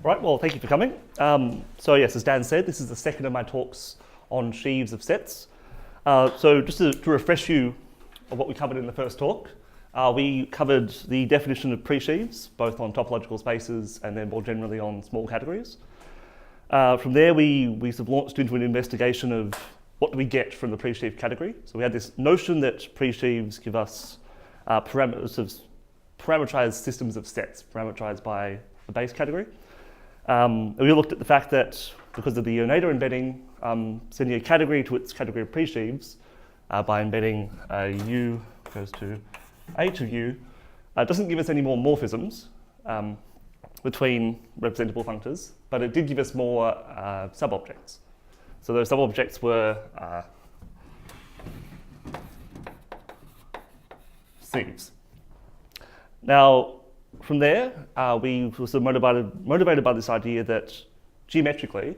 Right, well, thank you for coming. So yes, as Dan said, this is the second of my talks on sheaves of sets. So just to refresh you of what we covered in the first talk, we covered the definition of pre-sheaves, both on topological spaces and then more generally on small categories. From there, we sort of launched into an investigation of what do we get from the pre-sheave category. So we had this notion that pre-sheaves give us parameterized systems of sets, parameterized by the base category. We looked at the fact that because of the Oneida embedding, sending a category to its category of pre-sheaves by embedding U goes to H of U doesn't give us any more morphisms between representable functors, but it did give us more sub-objects. So those sub-objects were sheaves. Now, from there, we were sort of motivated by this idea that geometrically,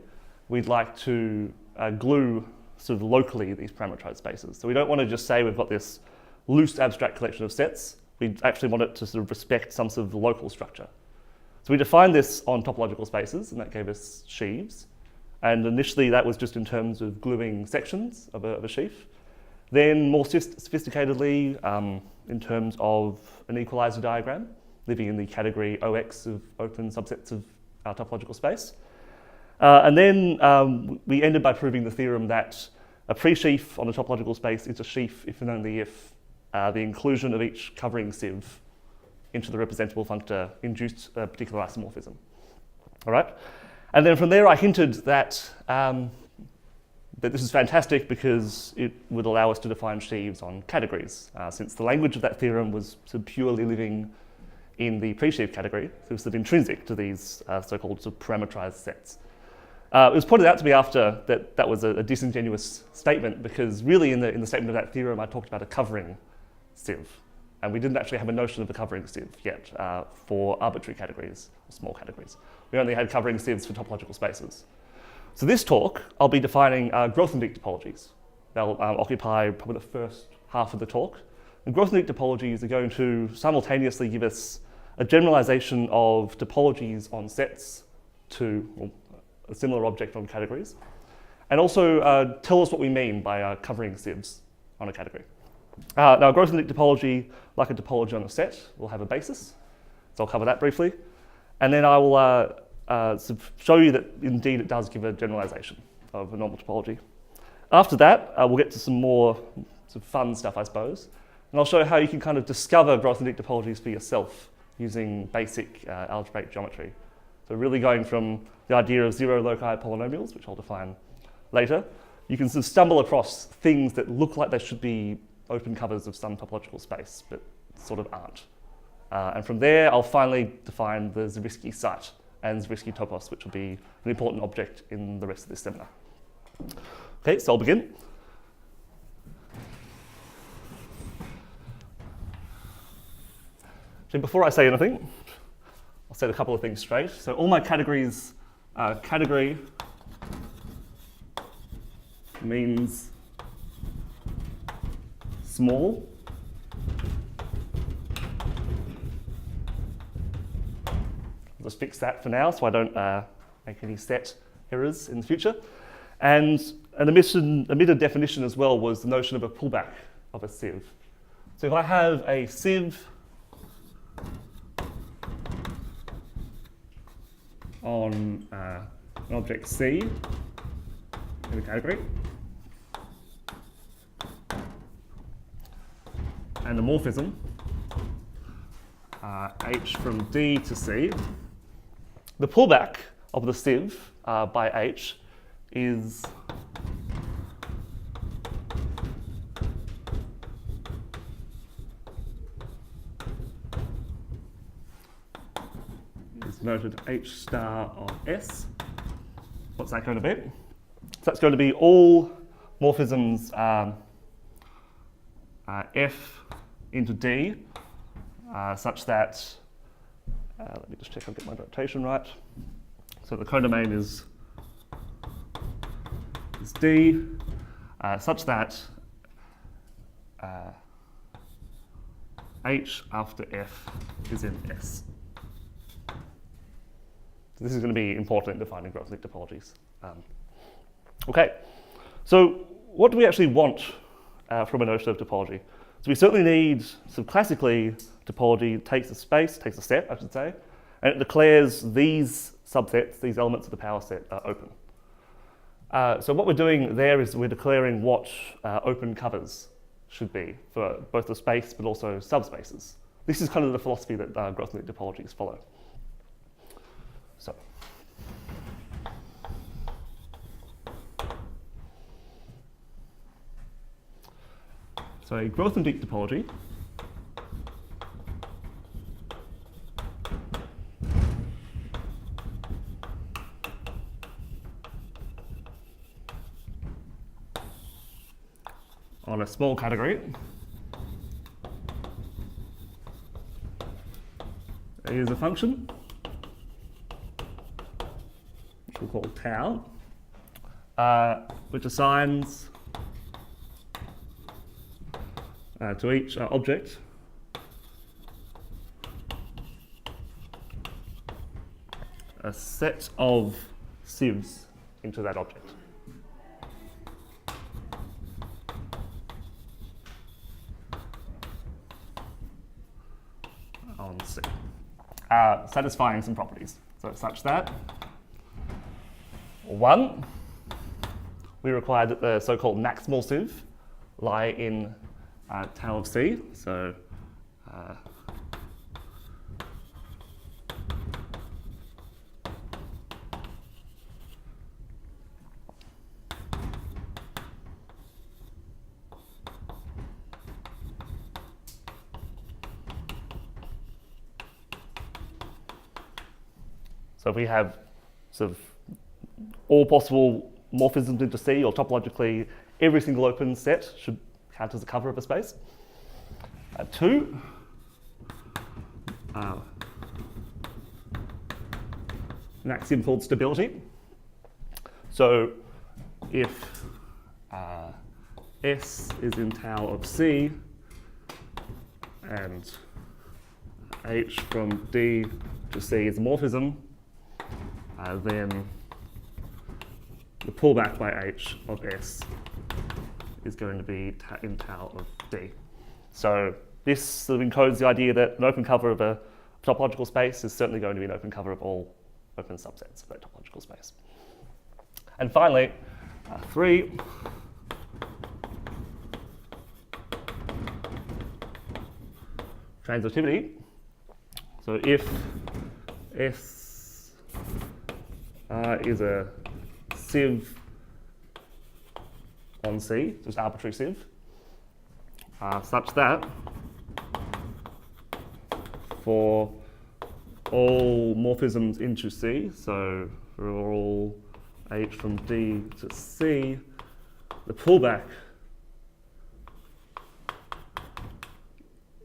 we'd like to glue sort of locally these parameterized spaces. So we don't want to just say we've got this loose abstract collection of sets. We actually want it to sort of respect some sort of local structure. So we defined this on topological spaces, and that gave us sheaves. And initially, that was just in terms of gluing sections of a sheaf. Then more sophisticatedly, in terms of an equalizer diagram, living in the category OX of open subsets of our topological space. And then we ended by proving the theorem that a pre-sheaf on a topological space is a sheaf if and only if the inclusion of each covering sieve into the representable functor induced a particular isomorphism. All right? And then from there I hinted that, that this is fantastic because it would allow us to define sheaves on categories, since the language of that theorem was sort of purely living in the pre-sheaf category, so it was sort of intrinsic to these so-called sort of parameterized sets. It was pointed out to me after that that was a disingenuous statement because really in the statement of that theorem I talked about a covering sieve, and we didn't actually have a notion of a covering sieve yet for arbitrary categories, or small categories. We only had covering sieves for topological spaces. So this talk, I'll be defining Grothendieck topologies. They'll occupy probably the first half of the talk. And Grothendieck topologies are going to simultaneously give us a generalization of topologies on sets to a similar object on categories, and also tell us what we mean by covering sieves on a category. Now, a Grothendieck topology, like a topology on a set, will have a basis, so I'll cover that briefly, and then I will show you that indeed it does give a generalization of a normal topology. After that, we'll get to some more sort of fun stuff, I suppose, and I'll show how you can kind of discover Grothendieck topologies for yourself using basic algebraic geometry. So really going from the idea of zero loci polynomials, which I'll define later, you can sort of stumble across things that look like they should be open covers of some topological space, but sort of aren't. And from there, I'll finally define the Zariski site and Zariski topos, which will be an important object in the rest of this seminar. Okay, so I'll begin. So before I say anything, I'll set a couple of things straight. So all my categories, category means small. I'll just fix that for now so I don't make any set errors in the future. And an omitted definition as well was the notion of a pullback of a sieve. So if I have a sieve on an object C in a category, and a morphism H from D to C, the pullback of the sieve by H is noted H star of S. What's that going to be? So that's going to be all morphisms F into D such that, let me just check I'll get my notation right. So the codomain is D such that H after F is in S. So this is going to be important in defining Grothendieck topologies. Okay, so what do we actually want from a notion of topology? So we certainly need, so classically, topology takes a space, takes a set, I should say, and it declares these subsets, these elements of the power set are open. So what we're doing there is we're declaring what open covers should be for both the space but also subspaces. This is kind of the philosophy that Grothendieck topologies follow. So a Grothendieck topology on a small category is a function which we'll call tau, which assigns to each object a set of sieves into that object. On C, satisfying some properties. So such that 1, we require that the so-called maximal sieve lie in tau of C. So if we have sort of all possible morphisms into C, or topologically every single open set should count as a cover of a space. 2, an axiom called stability. So if S is in tau of C and H from D to C is a morphism, then the pullback by H of S is going to be in tau of D. So this sort of encodes the idea that an open cover of a topological space is certainly going to be an open cover of all open subsets of that topological space. And finally, 3, transitivity. So if S is a sieve on C, just arbitrary sieve, such that for all morphisms into C, so for all H from D to C, the pullback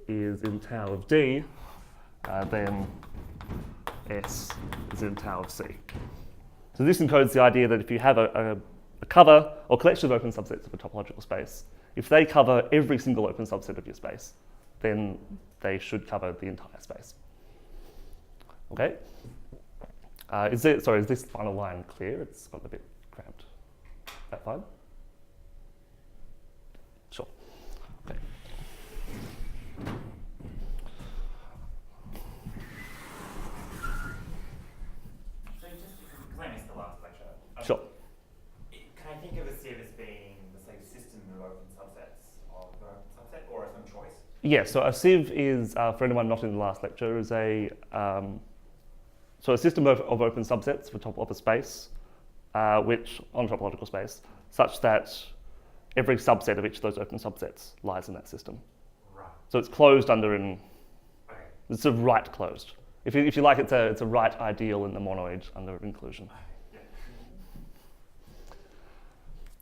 is in tau of D, then S is in tau of C. So this encodes the idea that if you have a cover or collection of open subsets of a topological space, if they cover every single open subset of your space, then they should cover the entire space. Okay? Is this final line clear? It's got a bit cramped. That fine? Sure. Okay. Sure. Can I think of a sieve as being the same system of open subsets of an open subset, or some choice? Yes, so a sieve is, for anyone not in the last lecture, is a system of open subsets for top of a space, which on a topological space, such that every subset of each of those open subsets lies in that system. Right. So it's closed under an, Okay. it's sort of right closed. If you like, it's a right ideal in the monoid under inclusion.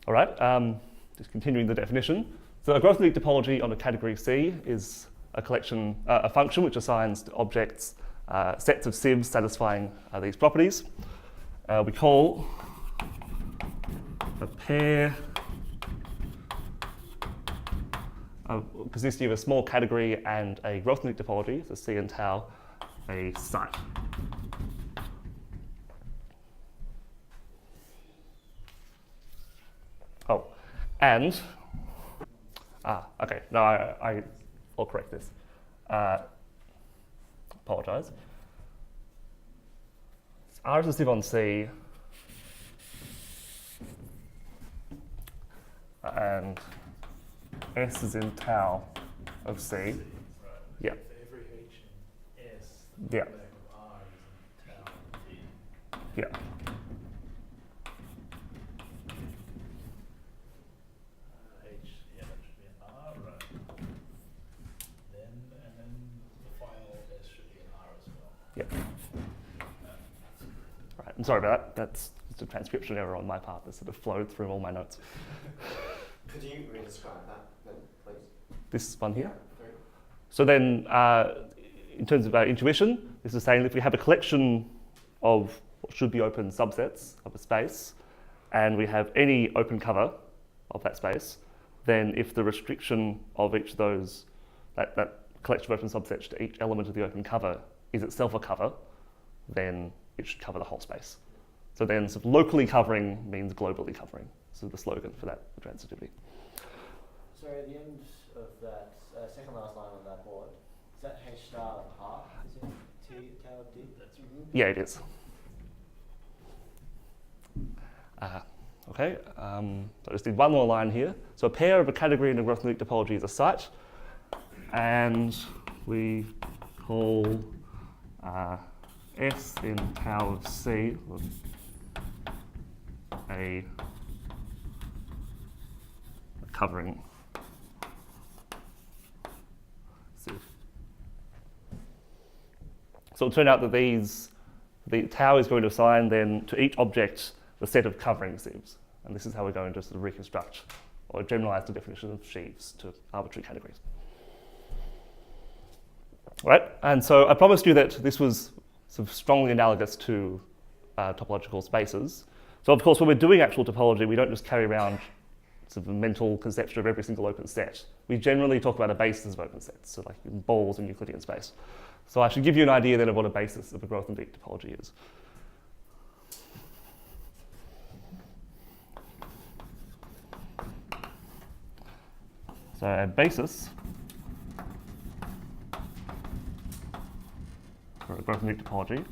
All right, just continuing the definition. So a Grothendieck topology on a category C is a collection, a function which assigns to objects sets of sieves satisfying these properties. We call a pair consisting of a small category and a Grothendieck topology, so C and tau, a site. And, okay, no, I'll correct this. Apologise. R is a sieve on C, and S is in tau of C. Right. Yeah. For every H in S, Yeah. the back of R is in tau D. Yeah. H, yeah, that should be an R, right. And then the file S should be an R as well. Yeah. Right, I'm sorry about that. That's just a transcription error on my part that sort of flowed through all my notes. Could you re-describe that then, please? This one here. Great. So then, in terms of our intuition, this is saying if we have a collection of what should be open subsets of a space, and we have any open cover of that space, then if the restriction of each of those, that collection of open subsets to each element of the open cover is itself a cover, then it should cover the whole space. So then sort of locally covering means globally covering. So the slogan for that transitivity. So at the end of that second last line on that board, is that H star half? Is it T tau D? That's Yeah, it is. Okay, so I just did one more line here. So a pair of a category in a Grothendieck topology is a site, and we call S in tau of C a covering sieve. So it'll turn out that the tau is going to assign then to each object the set of covering sieves. And this is how we're going to sort of reconstruct or generalize the definition of sheaves to arbitrary categories. Right, and so I promised you that this was sort of strongly analogous to topological spaces. So of course, when we're doing actual topology, we don't just carry around sort of a mental conception of every single open set. We generally talk about a basis of open sets, so like balls in Euclidean space. So I should give you an idea then of what a basis of a Grothendieck topology is. So a basis for a Grothendieck topology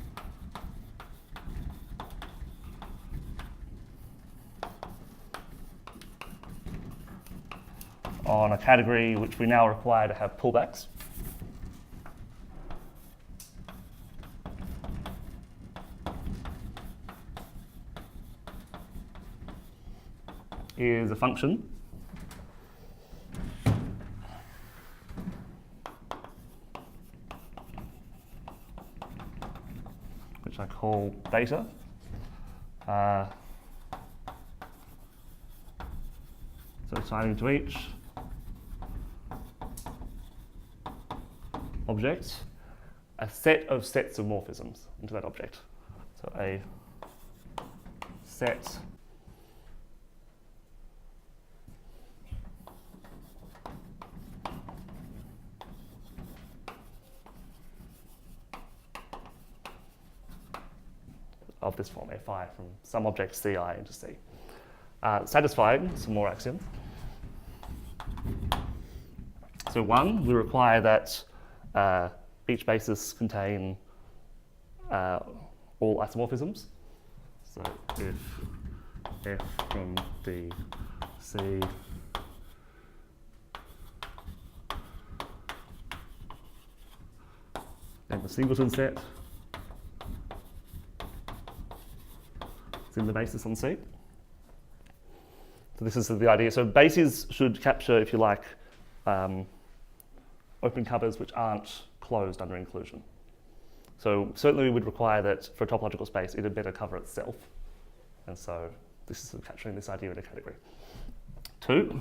on a category which we now require to have pullbacks is a function which I call beta. So assigning to each object a set of sets of morphisms into that object. So a set of this form, fi, from some object ci into c. Satisfying some more axioms. So one, we require that each basis contain all isomorphisms. So if f from the C and the singleton set is in the basis on C. So this is the idea. So bases should capture, if you like, open covers which aren't closed under inclusion. So certainly we would require that for a topological space it had better cover itself. And so this is capturing this idea in a category. Two,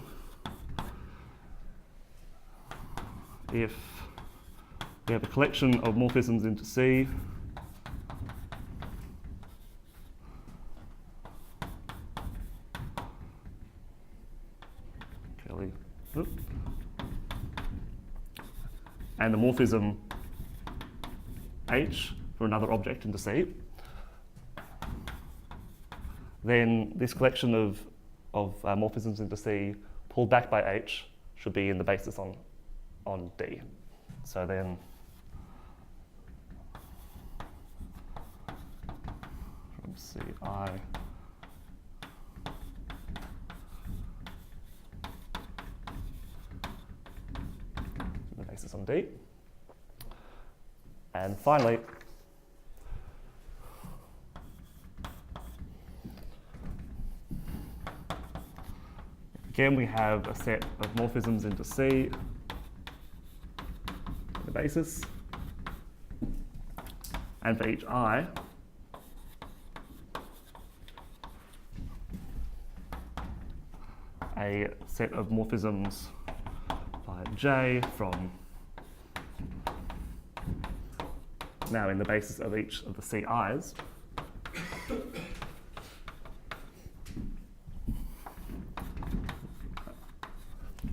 if we have a collection of morphisms into C and the morphism H for another object into C, then this collection of of morphisms into C pulled back by H should be in the basis on D. So then from CI the basis on D. And finally, again, we have a set of morphisms into C, the basis, and for each I, a set of morphisms by J from now in the basis of each of the CIs.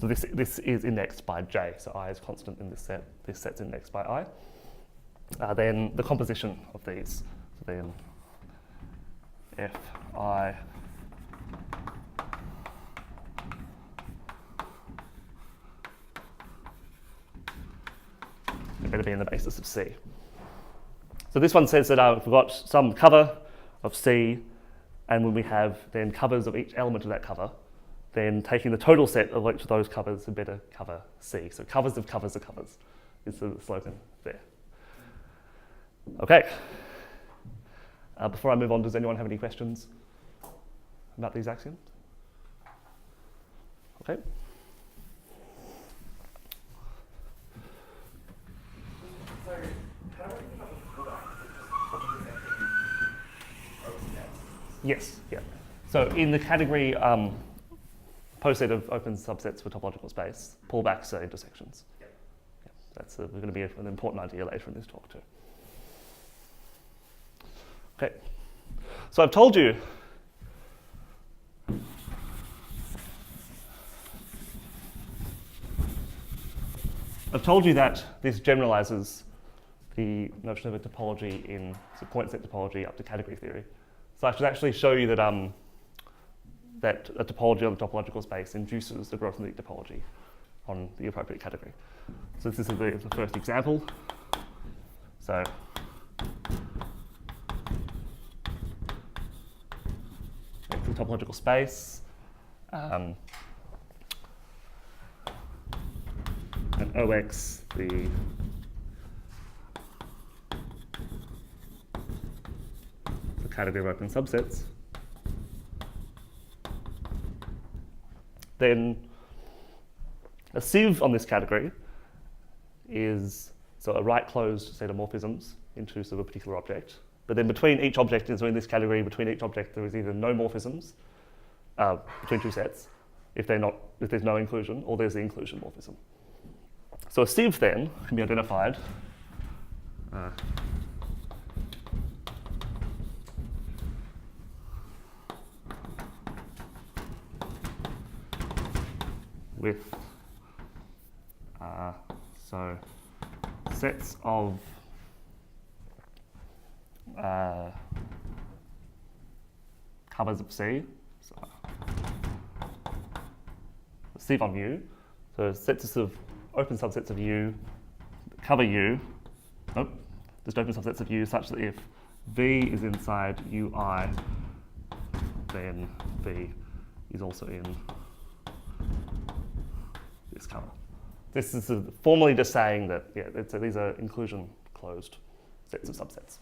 So this is indexed by J, so I is constant in this set. This set's indexed by I. Then the composition of these. So then Fi it better be in the basis of C. So this one says that we've got some cover of C, and when we have then covers of each element of that cover, then taking the total set of each of those covers would better cover C. So covers of covers of covers is the slogan there. Okay. Before I move on, does anyone have any questions about these axioms? Okay. So, how do I think about the product? Yes, yeah. So in the category post-set of open subsets for topological space, pullbacks are intersections. Yep. Yeah, that's going to be an important idea later in this talk too. Okay, so I've told you that this generalizes the notion of a topology in point set topology up to category theory. So I should actually show you that that a topology on the topological space induces the Grothendieck topology on the appropriate category. So this is the first example. So it's the topological space. And OX, the category of open subsets. Then a sieve on this category is so a right-closed set of morphisms into sort of a particular object. But then between each object, so in this category, between each object, there is either no morphisms between two sets, if there's no inclusion, or there's the inclusion morphism. So a sieve then can be identified with so sets of covers of C, so sieve on U, so sets of open subsets of U cover U, just open subsets of U such that if V is inside UI, then V is also in this cover. This is formally just saying that these are inclusion closed sets of subsets.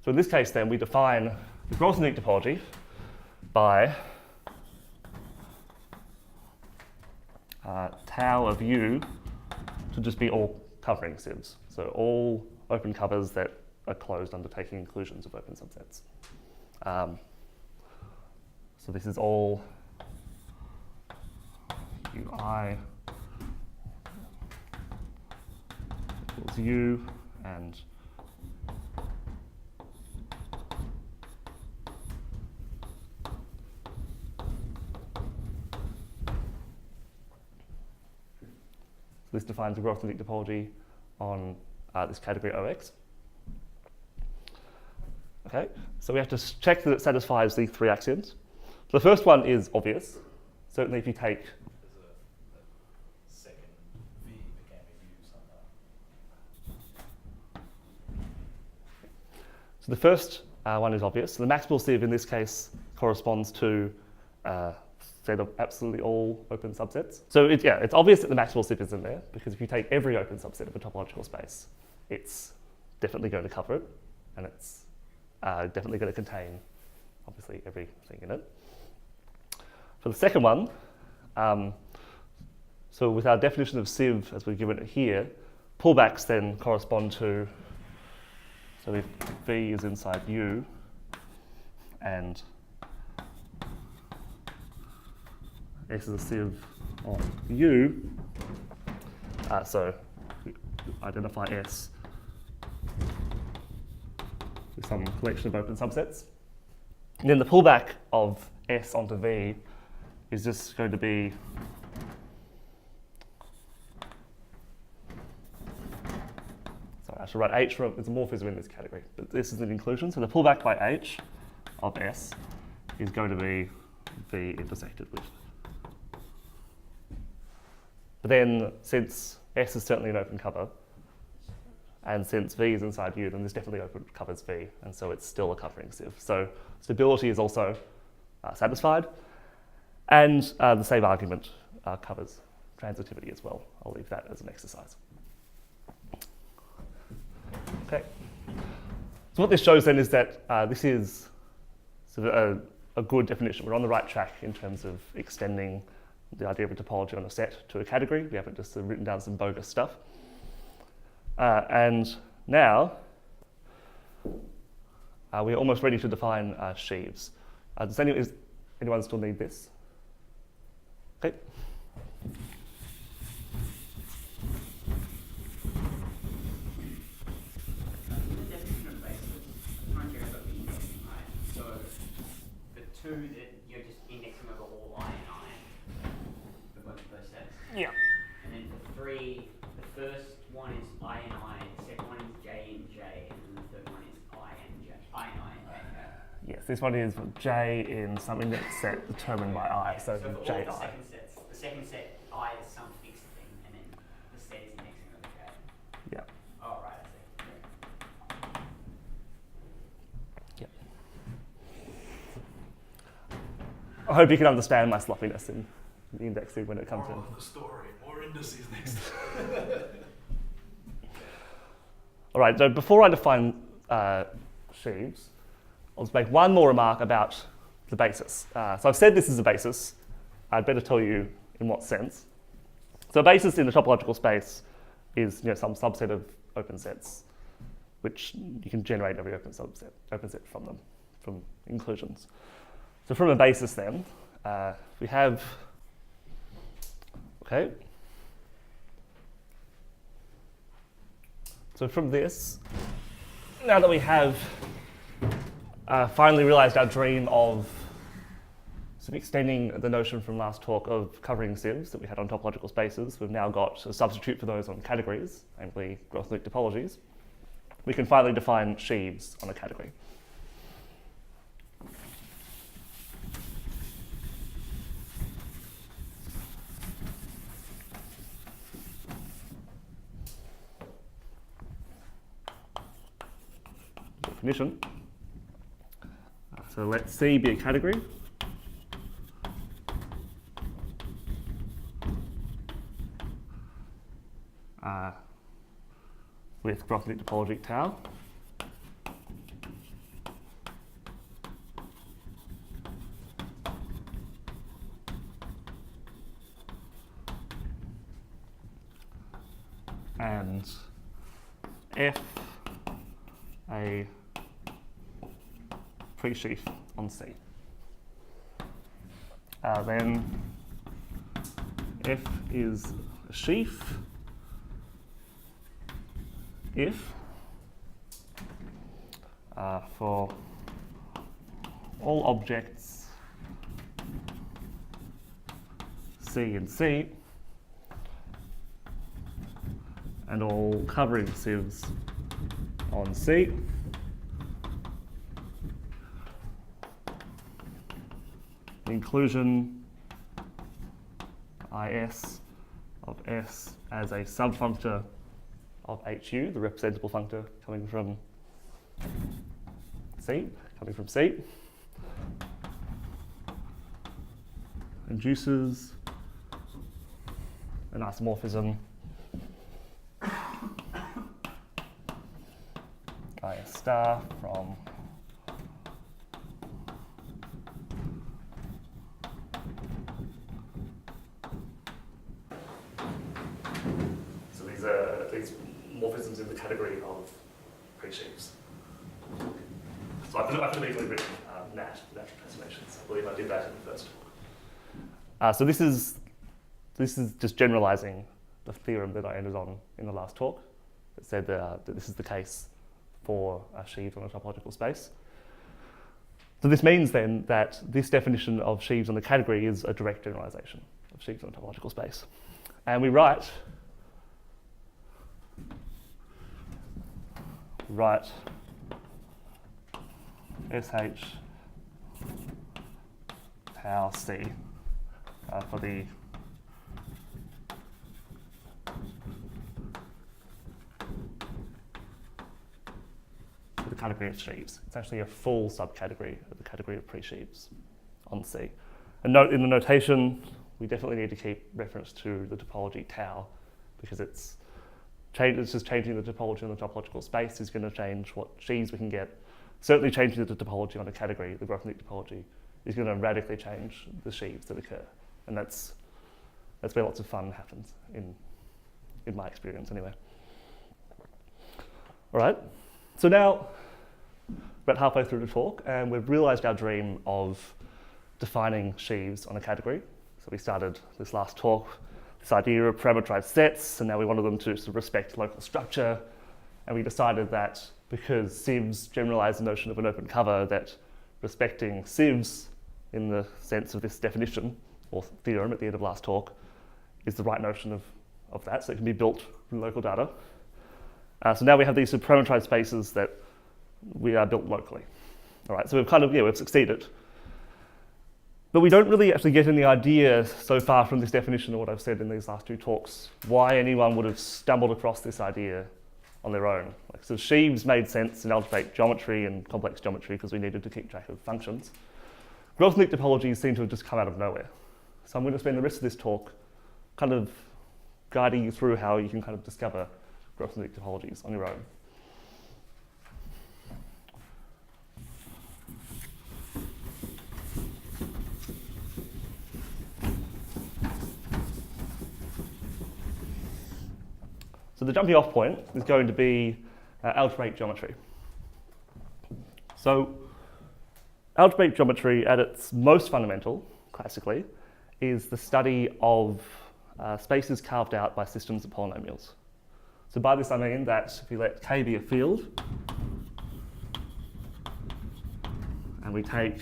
So in this case then we define the Grothendieck topology by tau of U to just be all covering sieves. So all open covers that are closed undertaking inclusions of open subsets. So this is all UI equals U and so this defines the Grothendieck topology on this category OX. Okay, so we have to check that it satisfies these three axioms. The first one is obvious. Certainly if you take, There's a second V that can be used on that. so the first one is obvious. So the maximal sieve in this case corresponds to set of absolutely all open subsets. So it's obvious that the maximal sieve is in there, because if you take every open subset of a topological space, it's definitely going to cover it, and it's definitely going to contain, obviously, everything in it. For the second one, so with our definition of sieve as we've given it here, pullbacks then correspond to, so if V is inside U and S is a sieve of U, so we identify S with some collection of open subsets. And then the pullback of S onto V is just going to be I should write H for it's a morphism in this category, but this is an inclusion. So the pullback by H of S is going to be V intersected with. But then since S is certainly an open cover, and since V is inside U, then this definitely open covers V, and so it's still a covering sieve. So stability is also satisfied, and the same argument covers transitivity as well. I'll leave that as an exercise. Okay. So what this shows then is that this is sort of a good definition. We're on the right track in terms of extending the idea of a topology on a set to a category. We haven't just written down some bogus stuff. And now we're almost ready to define sheaves. Does anyone still need this? Okay. That you're just indexing over all I and I for both of those sets. Yeah. And then for 3, the first one is I and I, the second one is J and J, and then the third one is I and J. I and I and J. Yes, this one is J in some index set determined by I, so for J all the I. second sets, the second set I is some fixed thing, and then the set is indexing over J. Yeah. Oh, right, I see. Yeah. I hope you can understand my sloppiness in the indexing when it comes in. Moral of the story, more indices next. All right, so before I define sheaves, I'll just make one more remark about the basis. So I've said this is a basis. I'd better tell you in what sense. So a basis in the topological space is some subset of open sets, which you can generate every open set from them, from inclusions. So from a basis then, we have, okay. So from this, now that we have finally realized our dream of sort of extending the notion from last talk of covering sieves that we had on topological spaces, we've now got a substitute for those on categories, namely Grothendieck topologies. We can finally define sheaves on a category. Definition. So let C be a category. With Grothendieck topology tau. And F a pre-sheaf on C. Then F is a sheaf if for all objects C and C and all covering sieves on C the inclusion is of S as a subfunctor of HU, the representable functor coming from C, induces an isomorphism IS star from so these are these morphisms in the category of pre-Sheaves. So I could have easily written NAT transformations. I believe I did that in the first talk. So this is just generalizing the theorem that I ended on in the last talk. It said that this is the case for sheaves on a topological space. So this means then that this definition of sheaves on the category is a direct generalization of sheaves on a topological space. And we write SH tau C for the category of sheaves. It's actually a full subcategory of the category of pre-sheaves on C. And note in the notation, we definitely need to keep reference to the topology tau because it's just changing the topology on the topological space is going to change what sheaves we can get. Certainly changing the topology on a category, the Grothendieck topology, is going to radically change the sheaves that occur. And that's where lots of fun happens in my experience anyway. All right, so now about halfway through the talk and we've realized our dream of defining sheaves on a category. So we started this last talk, this idea of parameterized sets, and now we wanted them to sort of respect local structure. And we decided that because sieves generalize the notion of an open cover, that respecting sieves in the sense of this definition or theorem at the end of last talk is the right notion of that, so it can be built from local data. So now we have these parameterized spaces that we are built locally. All right, so we've succeeded. But we don't really actually get any idea so far from this definition of what I've said in these last two talks, why anyone would have stumbled across this idea on their own. So sheaves made sense in algebraic geometry and complex geometry because we needed to keep track of functions. Grothendieck topologies seem to have just come out of nowhere. So I'm going to spend the rest of this talk kind of guiding you through how you can kind of discover Grothendieck topologies on your own. So the jumping off point is going to be algebraic geometry. So algebraic geometry at its most fundamental, classically, is the study of spaces carved out by systems of polynomials. So by this I mean that if we let K be a field, and we take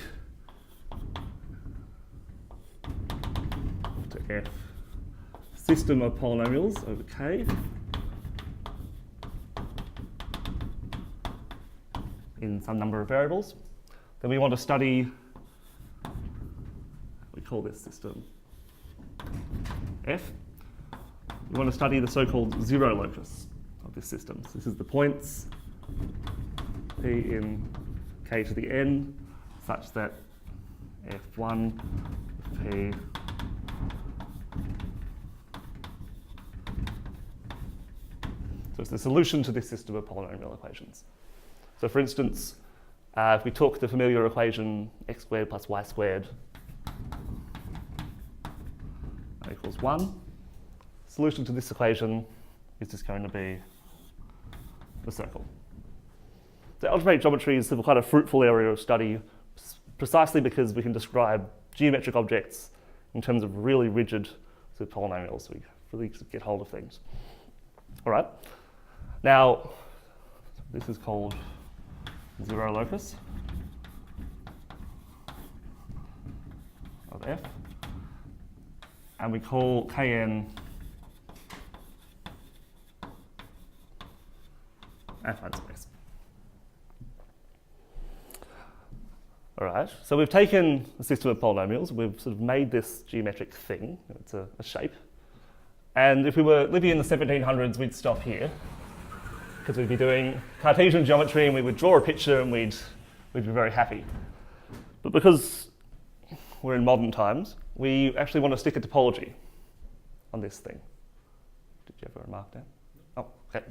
to F system of polynomials over K, in some number of variables, then we want to study, we call this system F. We want to study the so-called zero locus of this system. So this is the points P in K to the N such that F1 of P so it's the solution to this system of polynomial equations. So for instance, if we took the familiar equation x squared plus y squared equals 1, solution to this equation is just going to be the circle. So algebraic geometry is quite a fruitful area of study precisely because we can describe geometric objects in terms of really rigid sort of polynomials, so we really get hold of things. All right, now this is called zero locus of F, and we call Kn affine space. All right, so we've taken a system of polynomials, we've sort of made this geometric thing, it's a shape. And if we were living in the 1700s, we'd stop here, because we'd be doing Cartesian geometry and we would draw a picture and we'd be very happy. But because we're in modern times, we actually want to stick a topology on this thing. Did you have a remark there? Oh, okay.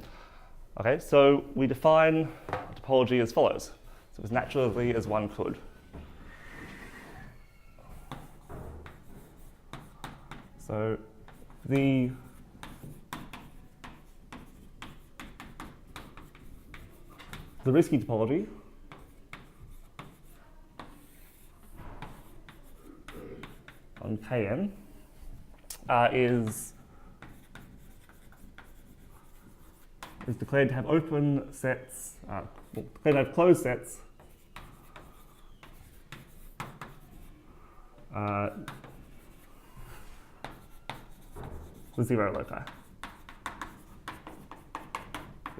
Okay, so we define a topology as follows. So as naturally as one could. So the Zariski topology on Kn is declared to have open sets, declared to have closed sets with 0 loci.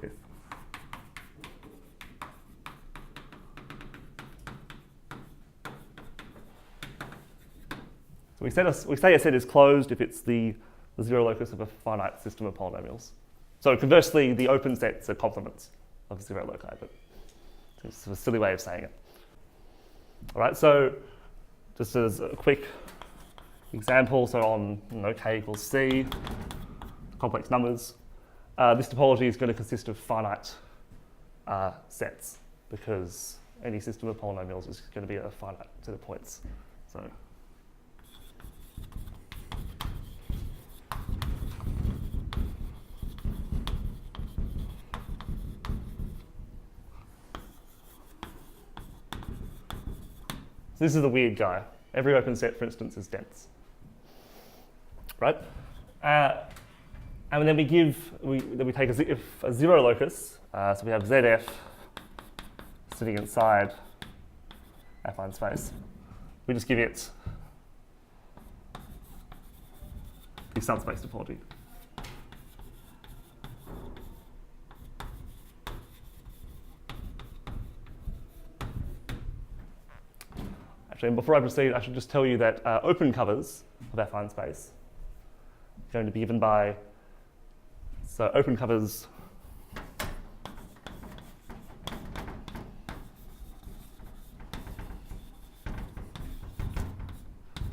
Yes. So we say a set is closed if it's the 0 locus of a finite system of polynomials. So conversely, the open sets are complements of 0 loci, but it's a silly way of saying it. All right, so just as a quick example, so on k equals c, complex numbers, this topology is going to consist of finite sets because any system of polynomials is going to be a finite set of points. So this is the weird guy. Every open set, for instance, is dense, right? And then we take a 0 locus, so we have ZF sitting inside affine space. We just give it the subspace topology. Actually, and before I proceed, I should just tell you that open covers of affine space are going to be given by, so open covers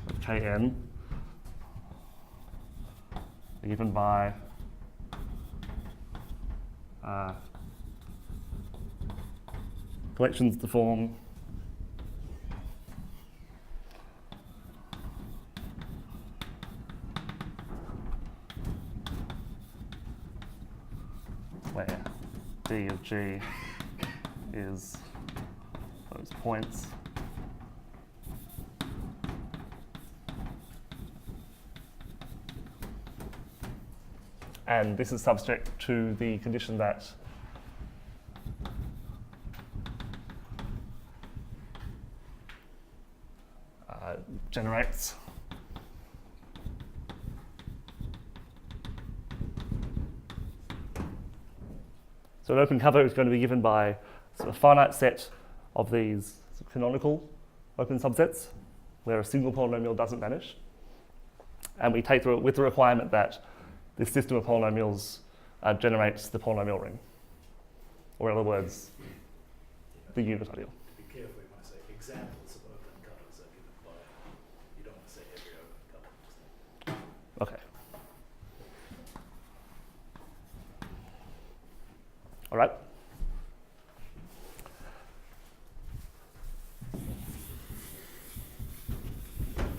of Kn are given by collections to form where D of G is those points. And this is subject to the condition that generates so an open cover is going to be given by a finite set of these canonical open subsets where a single polynomial doesn't vanish. And we take with the requirement that this system of polynomials generates the polynomial ring. Or in other words, the unit ideal. Be careful when I say examples of open covers are given by, you don't want to say every open cover. Okay. All right.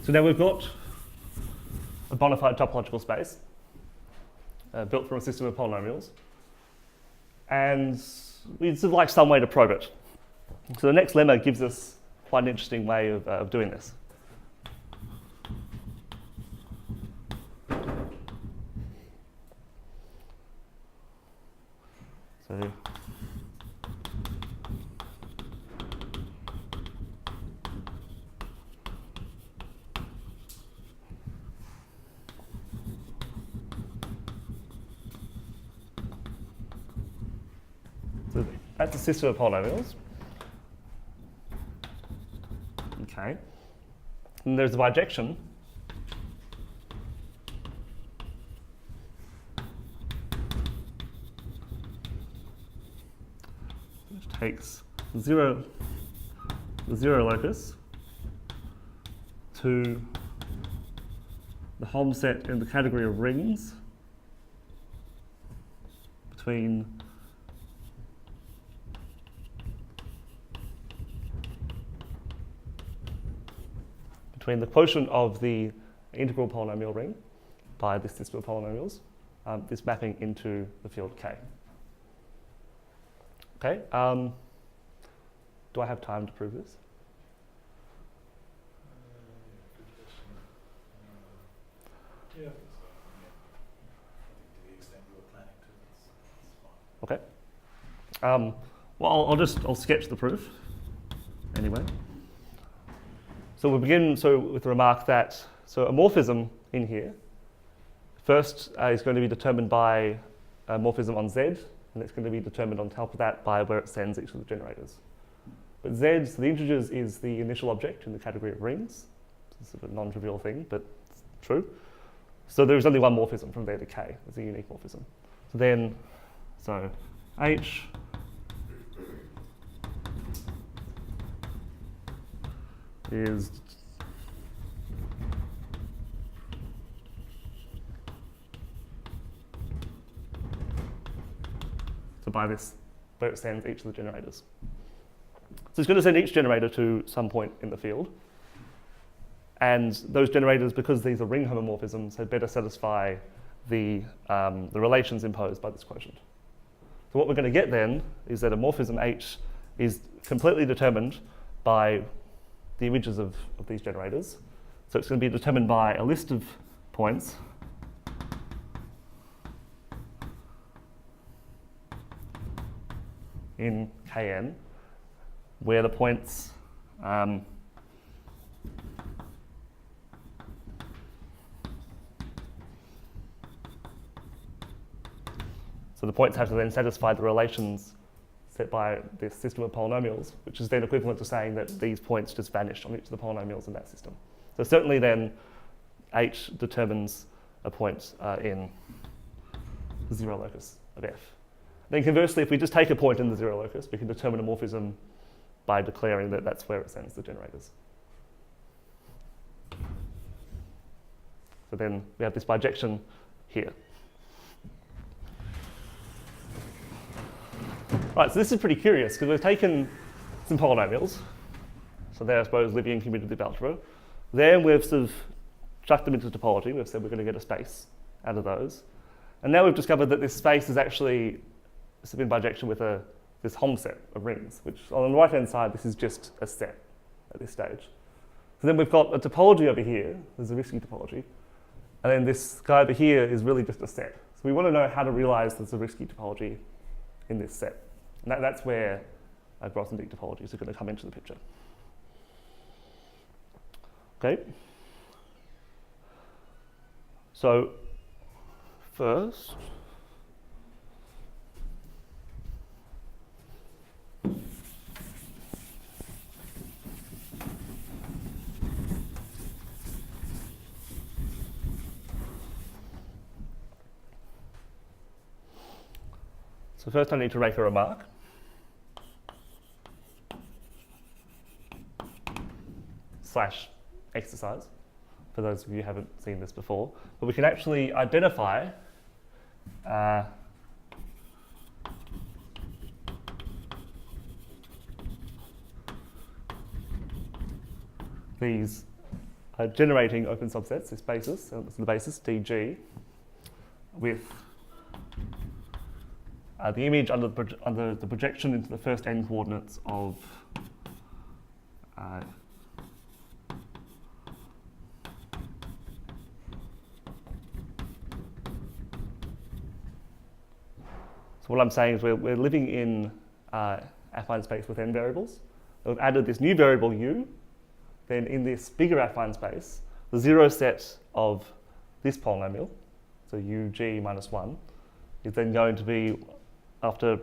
So now we've got a bona fide topological space built from a system of polynomials, and we'd sort of like some way to probe it. So the next lemma gives us quite an interesting way of doing this. So that's a system of polynomials. in K. And there's a bijection which takes the zero locus to the Helm set in the category of rings between the quotient of the integral polynomial ring by this system of polynomials, this mapping into the field K. Okay, do I have time to prove this? Yeah, I think so. I think to the extent you were planning to, it's fine. Okay. Well, I'll sketch the proof anyway. So we'll begin with the remark that a morphism in here first is going to be determined by a morphism on Z, and it's going to be determined on top of that by where it sends each of the generators. But Z, so the integers is the initial object in the category of rings. It's a sort of non-trivial thing, but it's true. So there is only one morphism from there to K. It's a unique morphism. So then, H is by this, where it sends each of the generators. So it's going to send each generator to some point in the field. And those generators, because these are ring homomorphisms, had better satisfy the relations imposed by this quotient. So what we're going to get then is that a morphism H is completely determined by the images of these generators. So it's going to be determined by a list of points in Kn, where the points so the points have to then satisfy the relations set by this system of polynomials, which is then equivalent to saying that these points just vanish on each of the polynomials in that system. So certainly then H determines a point in the zero locus of F. Then conversely, if we just take a point in the zero locus, we can determine a morphism by declaring that that's where it sends the generators. So then we have this bijection here. Right, so this is pretty curious because we've taken some polynomials. So they're, I suppose, living in commutative algebra. Then we've sort of chucked them into topology. We've said we're going to get a space out of those. And now we've discovered that this space is actually in bijection with this Helm set of rings, which on the right-hand side, this is just a set at this stage. So then we've got a topology over here, the Zariski topology, and then this guy over here is really just a set. So we want to know how to realize the Zariski topology in this set. And that's where Grothendieck topologies are going to come into the picture. Okay. So first, I need to make a remark. Slash exercise, for those of you who haven't seen this before. But we can actually identify these generating open subsets, this basis, so this is the basis, dg, with the image under the projection into the first n coordinates of so what I'm saying is we're living in affine space with n variables. We've added this new variable u. Then in this bigger affine space, the zero set of this polynomial, so ug minus 1, is then going to be, after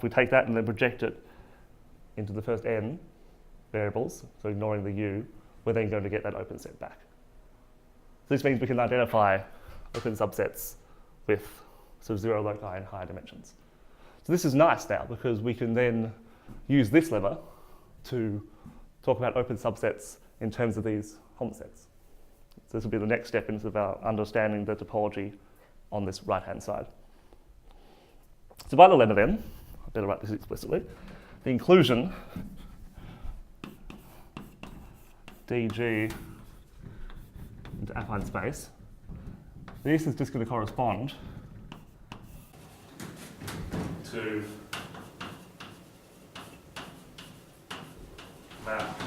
we take that and then project it into the first n, variables, so ignoring the u, we're then going to get that open set back. So this means we can identify open subsets with sort of 0 loci and higher dimensions. So this is nice now because we can then use this lever to talk about open subsets in terms of these Hom sets. So this will be the next step into our understanding the topology on this right-hand side. So by the lever then, I better write this explicitly, the inclusion dg into affine space, this is just going to correspond to map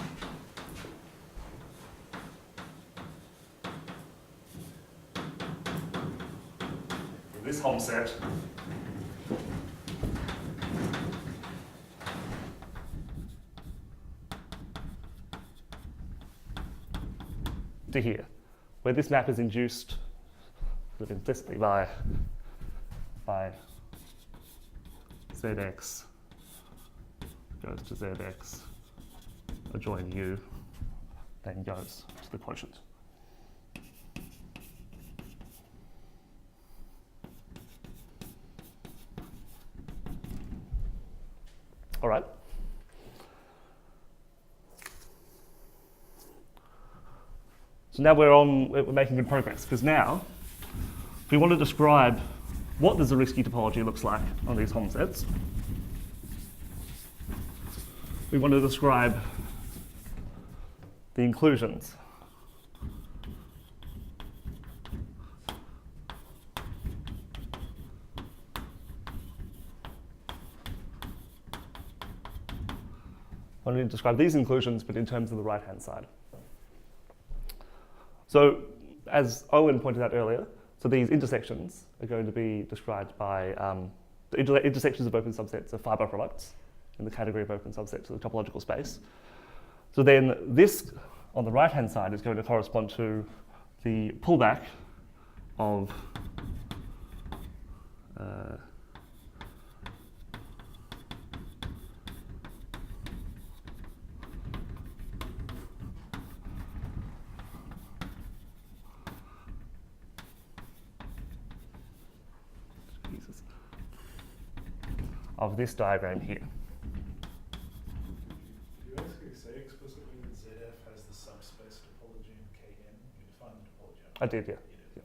this Hom set to here, where this map is induced sort of implicitly by zx goes to zx adjoin u, then goes to the quotient. All right. So now we're making good progress, because now, if we want to describe what the Zariski topology looks like on these Hom sets, we want to describe the inclusions. I want to describe these inclusions, but in terms of the right-hand side. So, as Owen pointed out earlier, so these intersections are going to be described by the intersections of open subsets of fiber products in the category of open subsets of the topological space. So then this, on the right-hand side, is going to correspond to the pullback of of this diagram here. Do you actually say explicitly that ZF has the subspace topology in Kn? You define the topology. I did, yeah. You did.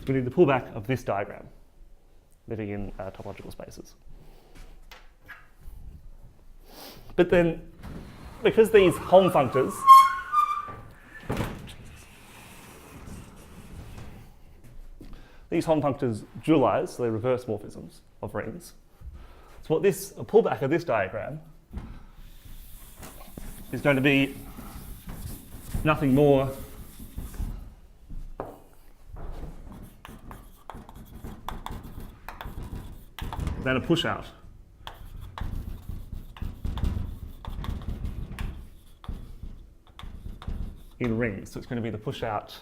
So we need the pullback of this diagram, living in topological spaces. But then, because these Hom functors dualize, so they're reverse morphisms of rings. So what this, a pullback of this diagram is going to be nothing more than a pushout. In rings, so it's going to be the pushout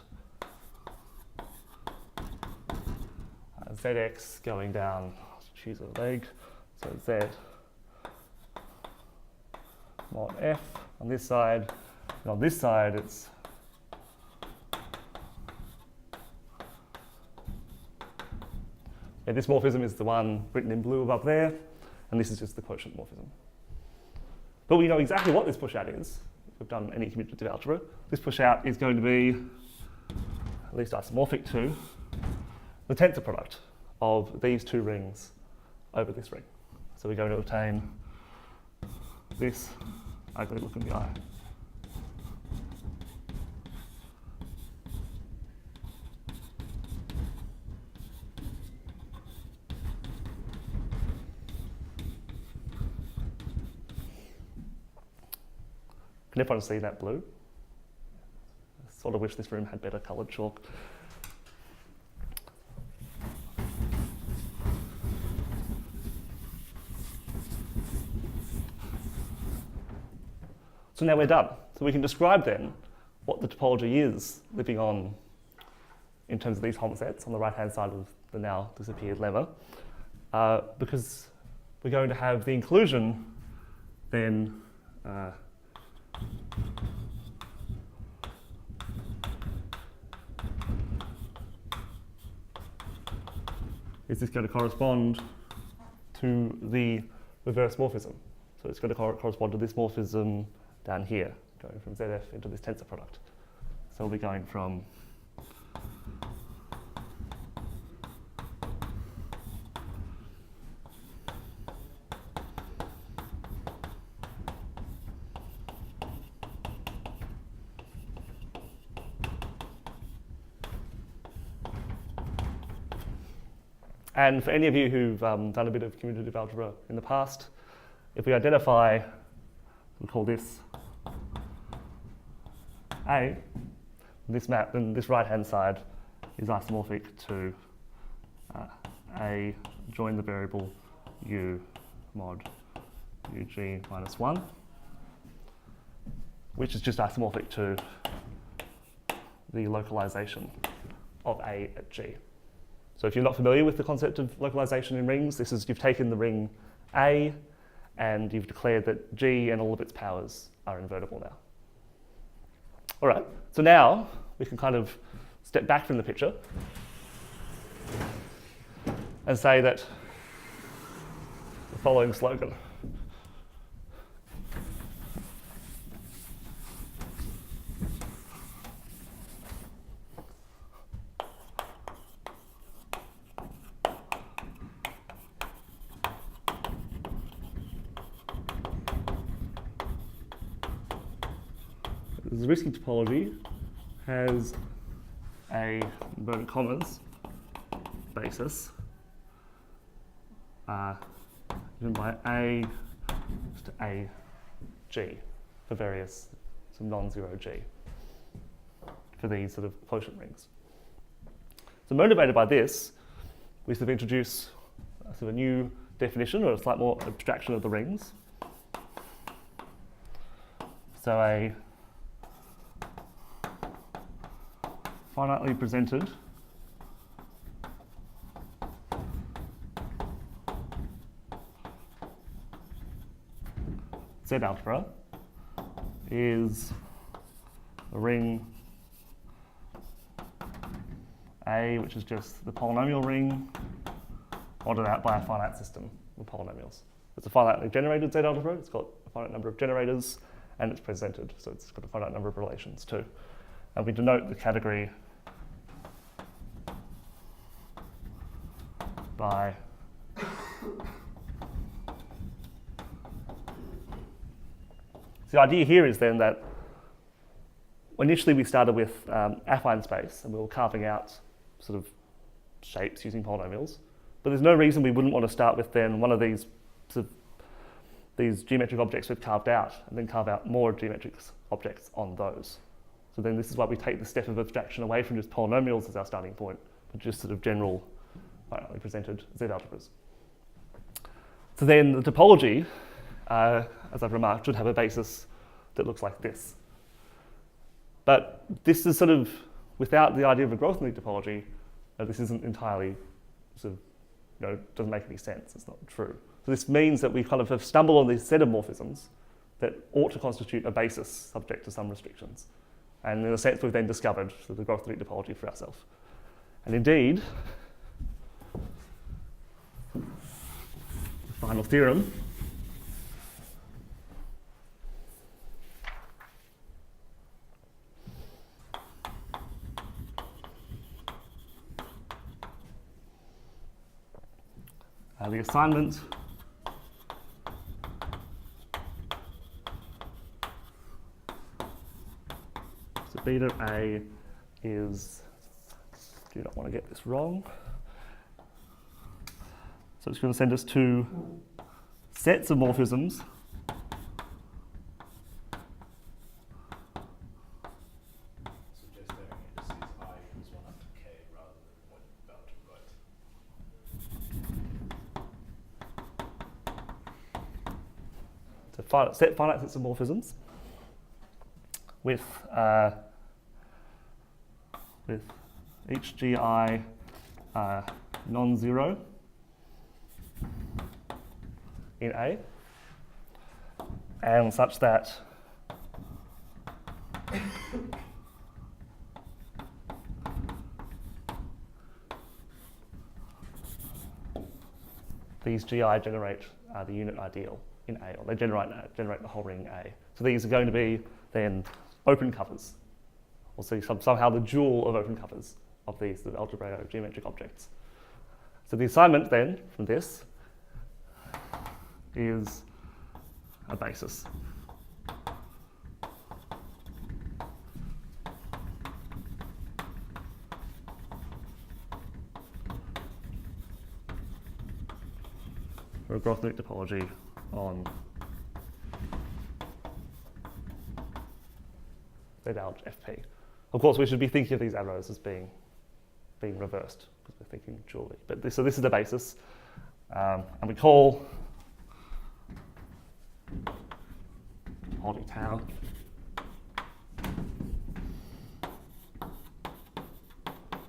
Zx going down, choose a leg, so Z mod F on this side, and on this side it's this morphism is the one written in blue above there, and this is just the quotient morphism. But we know exactly what this pushout is. If we've done any commutative algebra. This pushout is going to be at least isomorphic to the tensor product of these two rings over this ring. So we're going to obtain this ugly look in the eye. Can everyone see that blue? I sort of wish this room had better coloured chalk. So now we're done. So we can describe then what the topology is living on in terms of these Hom sets on the right-hand side of the now disappeared lemma, because we're going to have the inclusion then is this going to correspond to the reverse morphism. So it's going to correspond to this morphism down here, going from ZF into this tensor product. So we'll be going from and for any of you who've done a bit of commutative algebra in the past, if we identify, we'll call this A, this map, then this right-hand side is isomorphic to A join the variable U mod UG minus 1, which is just isomorphic to the localization of A at G. So if you're not familiar with the concept of localization in rings, this is you've taken the ring A and you've declared that G and all of its powers are invertible now. All right, so now we can kind of step back from the picture and say that the following slogan. The Zariski topology has a inverted commas basis given by A to A G for various some non-zero G for these sort of quotient rings. So motivated by this, we sort of introduce sort of a new definition or a slight more abstraction of the rings. So a finitely presented Z algebra is a ring A, which is just the polynomial ring, modded out by a finite system of polynomials. It's a finitely generated Z algebra, it's got a finite number of generators, and it's presented, so it's got a finite number of relations too. And we denote the category by so the idea here is then that initially we started with affine space and we were carving out sort of shapes using polynomials, but there's no reason we wouldn't want to start with then one of these sort of these geometric objects we've carved out and then carve out more geometric objects on those. So then this is why we take the step of abstraction away from just polynomials as our starting point, but just sort of general finitely presented Z algebras. So then the topology, as I've remarked, should have a basis that looks like this. But this is sort of, without the idea of a Grothendieck topology, this isn't entirely sort of, doesn't make any sense, it's not true. So this means that we kind of have stumbled on this set of morphisms that ought to constitute a basis subject to some restrictions. And in a sense, we've then discovered the Grothendieck topology for ourselves. And indeed, the final theorem the assignment so beta A is, do not want to get this wrong. So it's going to send us to sets of morphisms Suggest that indices I equals 1 up to k rather than what you're about to write. set finite sets of morphisms with each gi non-zero in A, and such that these gi generate the unit ideal in A, or they generate the whole ring A. So these are going to be then open covers. We'll see somehow the dual of open covers of these, the algebraic geometric objects. So the assignment then from this is a basis. For a Grothendieck topology on Z-alg FP. Of course, we should be thinking of these arrows as being reversed because we're thinking dually. But so this is the basis, and we call topology tau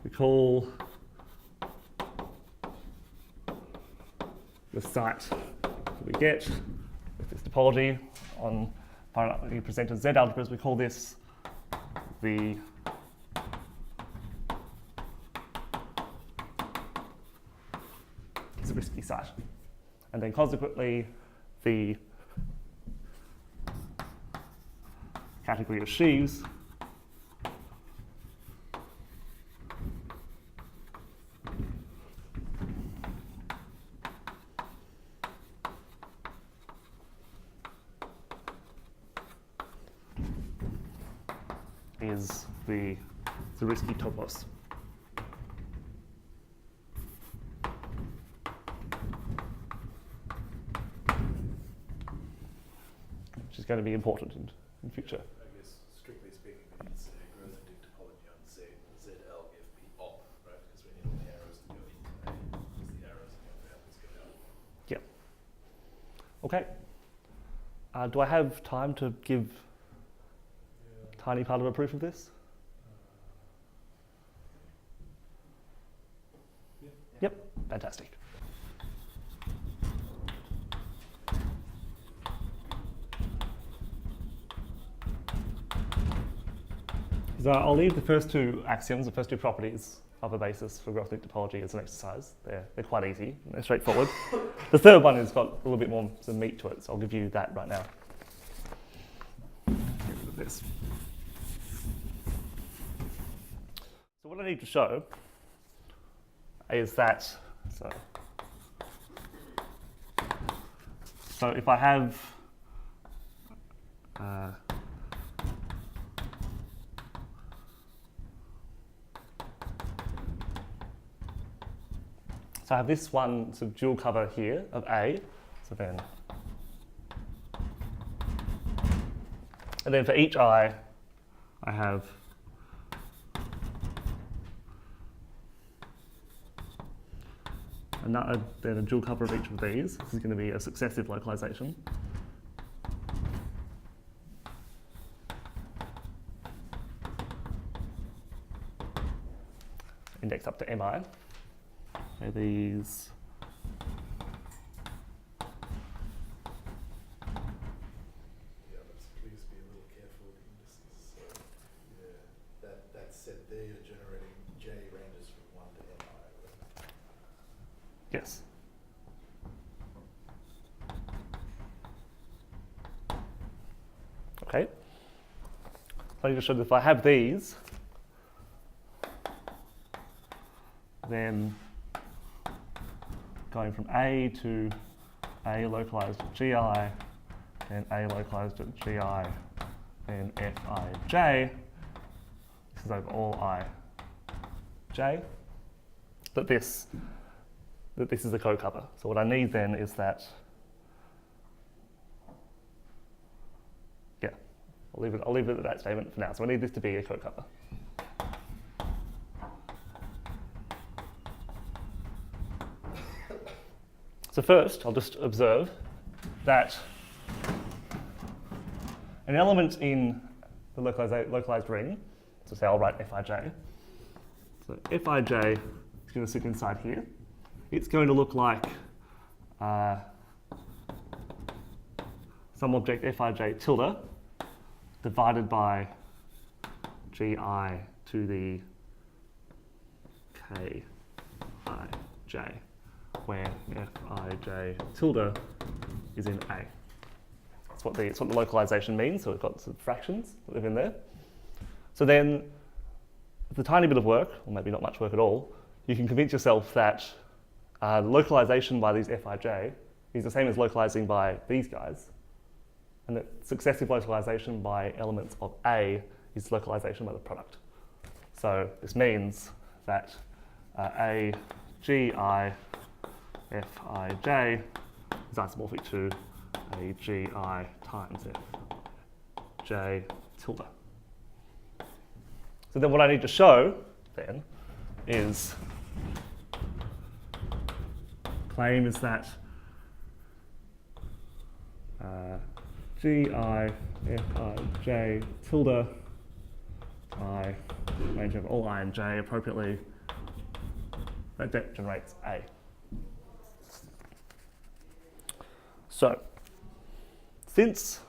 we call the site that we get with this topology on finitely presented Z algebras. We call this the Zariski site, and then consequently the category of Sheaves is the Zariski topos. Which is going to be important in future. I guess, strictly speaking, we need to say Grothendieck topology on Z-alg FP op, right? Because we need all the arrows to go into A, because the arrows in the examples go out. Yeah. Okay. Do I have time to give a tiny part of a proof of this? Yep, fantastic. So I'll leave the first two axioms, the first two properties of a basis for Grothendieck topology as an exercise. They're quite easy, they're straightforward. The third one has got a little bit more some meat to it, so I'll give you that right now. Get rid of this. So what I need to show is that, so if I have so I have this one sort of dual cover here of A, so then, and then for each I have another, then a dual cover of each of these. This is going to be a successive localization. Index up to mi. So these Please be a little careful with indices. So, yeah, that said there, you're generating J ranges from 1 to mi. Right? yes. Okay. So I just showed that if I have these, then going from A to A localized at GI, then A localized at GI, then Fij, this is over all Ij, that this is the co-cover. So what I need then is that, yeah, I'll leave it at that statement for now. So I need this to be a co-cover. So first, I'll just observe that an element in the localized ring. So say I'll write Fij. So Fij is going to sit inside here. It's going to look like some object Fij tilde divided by gi to the kij, where Fij tilde is in A. That's what the localization means. So we've got some fractions that live in there. So then, with a tiny bit of work, or maybe not much work at all, you can convince yourself that the localization by these Fij is the same as localizing by these guys, and that successive localization by elements of A is localization by the product. So this means that A gi Fij is isomorphic to A gi times Fj tilde. So then what I need to show then is, claim is that gi Fij tilde I range of all I and j appropriately, that generates A. So, since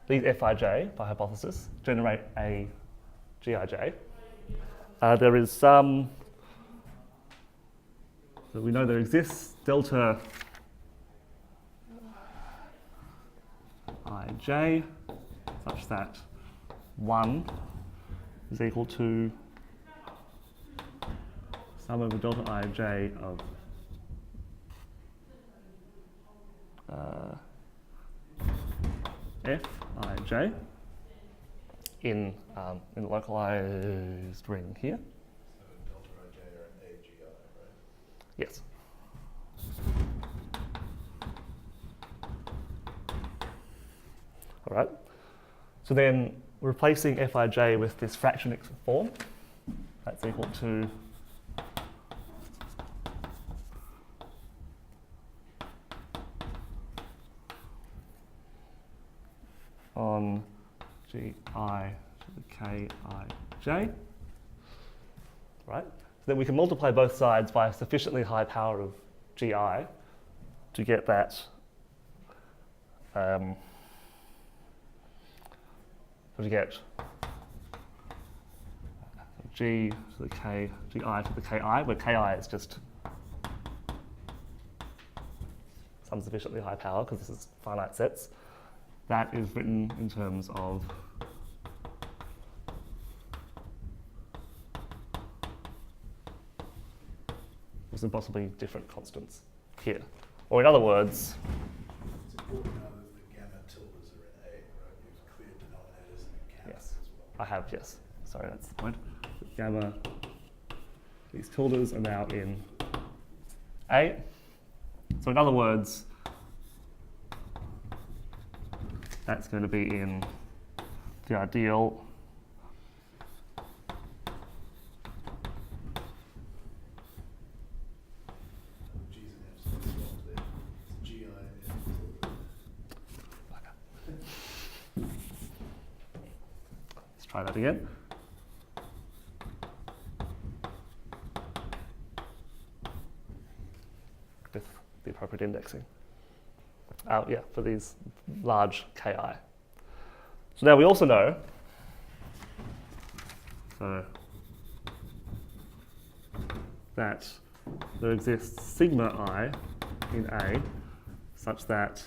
these Fij, by hypothesis, generate a Gij, there is some, so we know there exists delta Ij such that 1 is equal to sum over delta Ij of Fij in the localized ring here. So delta ij are an AGI, right? Yes. All right. So then replacing Fij with this fractionic form, that's equal to on gi to the kij, right? So then we can multiply both sides by a sufficiently high power of gi to get that to get g to the k, gi to the ki, where ki is just some sufficiently high power because this is finite sets. That is written in terms of some possibly different constants here. Or in other words, It's important now that the gamma tildes are in A, right? You've cleared denominators and gammas yes, as well. I have, yes. Sorry, that's the point. Gamma, these tildes are now in A. So in other words, that's going to be in the ideal G's and F's are swapped there. It's GI and F tilde. Let's try that again. With the appropriate indexing. Yeah, for these large ki. So now we also know, that there exists sigma I in A such that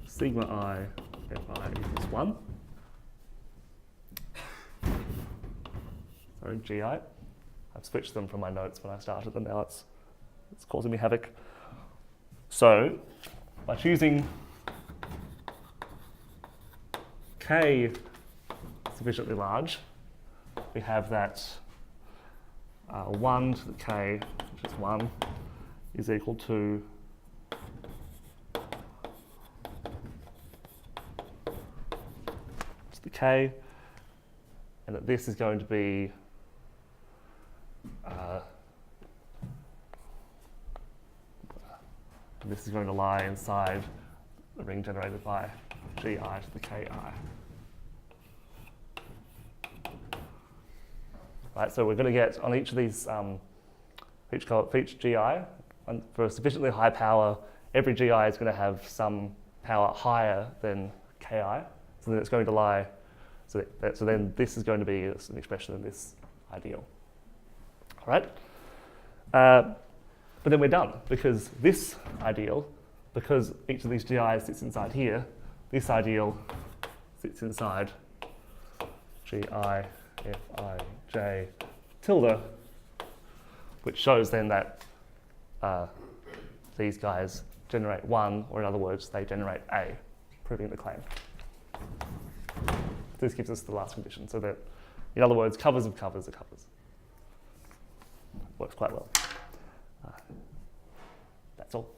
sigma I Fi equals 1. Sorry, Gi. I've switched them from my notes when I started, and now it's causing me havoc. So, by choosing k sufficiently large, we have that 1 to the k, which is 1, is equal to the k, and that this is going to be And this is going to lie inside the ring generated by gi to the ki. Right, so we're going to get on each of these, for each gi, and for a sufficiently high power, every gi is going to have some power higher than ki. So then it's going to lie, so then this is going to be an expression of this ideal. All right? But then we're done, because this ideal, because each of these gi's sits inside here, this ideal sits inside gi, fi, j, tilde, which shows then that these guys generate 1, or in other words, they generate A, proving the claim. This gives us the last condition, so that, in other words, covers of covers are covers. Works quite well. That's all.